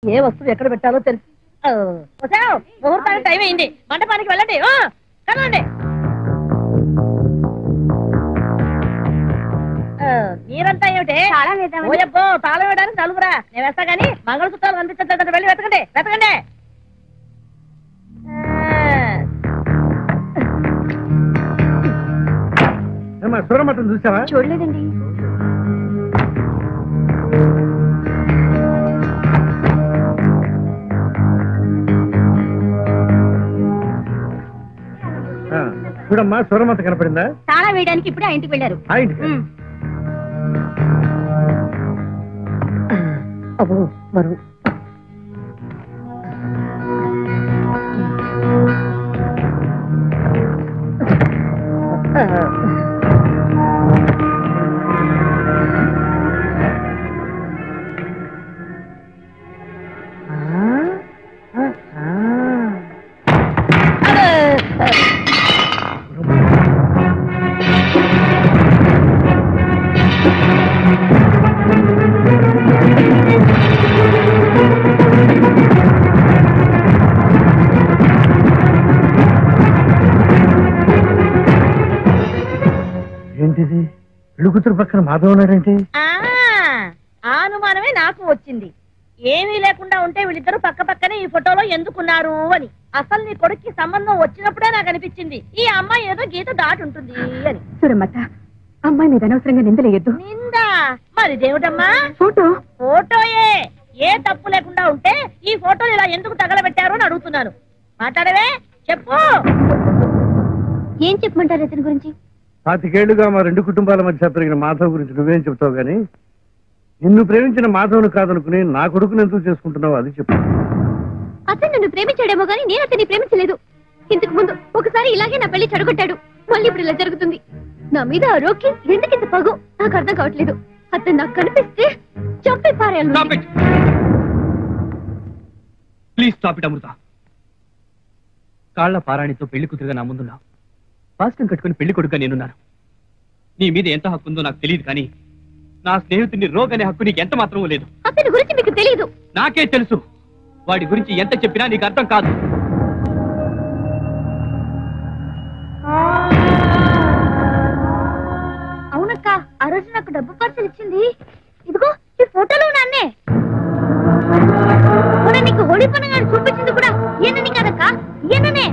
ఏ వస్తువు ఎక్కడ పెట్టాలో తెలుసు. ముహూర్తానికి టైం అయింది, మండపానికి వెళ్ళండి. కదండి మీరంతా ఏమిటి? ఓయబ్బో తాళం వేయడానికి నలుగురా? నేను వేస్తా గానీ మంగళసూత్రాలు కనిపించట్లేదంటే వెళ్ళి వెతకండి వెతకండి. సూరమతం చూసావా? చూడలేదండి. చూడమ్మా, సూరమత కనపడిందా? తాళం వేయడానికి ఇప్పుడే ఆ ఇంటికి వెళ్ళారు. అబ్బో మరు ఏంటిది? పెళ్ళికూతురు పక్కన మాధవ్ ఉన్నాడేంటి? ఆ అనుమానమే నాకు వచ్చింది. ఏమీ లేకుండా ఉంటే వీళ్ళిద్దరూ పక్క పక్కనే ఈ ఫోటోలో ఎందుకున్నారు అని. అసలు నీ కొడుక్కి సంబంధం వచ్చినప్పుడే నాకు అనిపించింది ఈ అమ్మాయి ఏదో గీత దాటి ఉంటుంది అని. చూడమ్మత, అమ్మాయి మీద అనవసరంగా నిందలేయద్దు. నిందా? మరి దేవుడమ్మా, ఫోటోయే ఏ తప్పు లేకుండా ఉంటే ఈ ఫోటోలు ఇలా ఎందుకు తగలబెట్టారు అని అడుగుతున్నాను. మాట్లాడవే, చెప్పు. ఏం చెప్పమంటారు ఇతని గురించి? 25 ఏళ్లుగా మా రెండు కుటుంబాల మధ్య పెరిగిన మాధవ్ గురించి నువ్వేం చెప్తావు గాని, నిన్ను ప్రేమించిన మాధవ్ను కాదనుకుని నా కొడుకుని ఎందుకు చేసుకుంటున్నావు అది చెప్పు. అతను నన్ను ప్రేమించాడేమో గానీ నేను అతన్ని ప్రేమించలేదు. ఇంతకు ముందు ఒకసారి ఇలాగే నా పెళ్లి చెడగొట్టాడు. మళ్ళీ ఇప్పుడు ఇలా జరుగుతుంది. నా మీద ఆ రోకి ఎందుకింత పగు నాకు అర్థం కావట్లేదు. అతను నాకు కనిపిస్తే చంపి పారేయాలి. ప్లీజ్ స్టాప్ ఇట్ అమృత. కాళ్ల పారాణితో పెళ్లి కూతురుగా నా ముందున్నావు. పాస్కం కట్టుకుని పెళ్లి కొడుకుగా నేనున్నాను. నీ మీద ఎంత హక్కు ఉందో నాకు తెలియదు, కానీ నా స్నేహితుడిని రోగ్ అనే హక్కు నీకు ఎంత మాత్రమూ లేదు. అతని గురించి మీకు తెలియదు. నాకే తెలుసు. వాడి గురించి ఎంత చెప్పినా నీకు అర్థం కాదు. అవునక్క, ఆ రోజు నాకు డబ్బు పార్సల్ ఇచ్చింది. ఇదిగో ఈ ఫోటోలో నాన్నే. నీకు హోళీ పండుగ చూపించింది కూడా ఈయనని కదక్క, ఈయననే.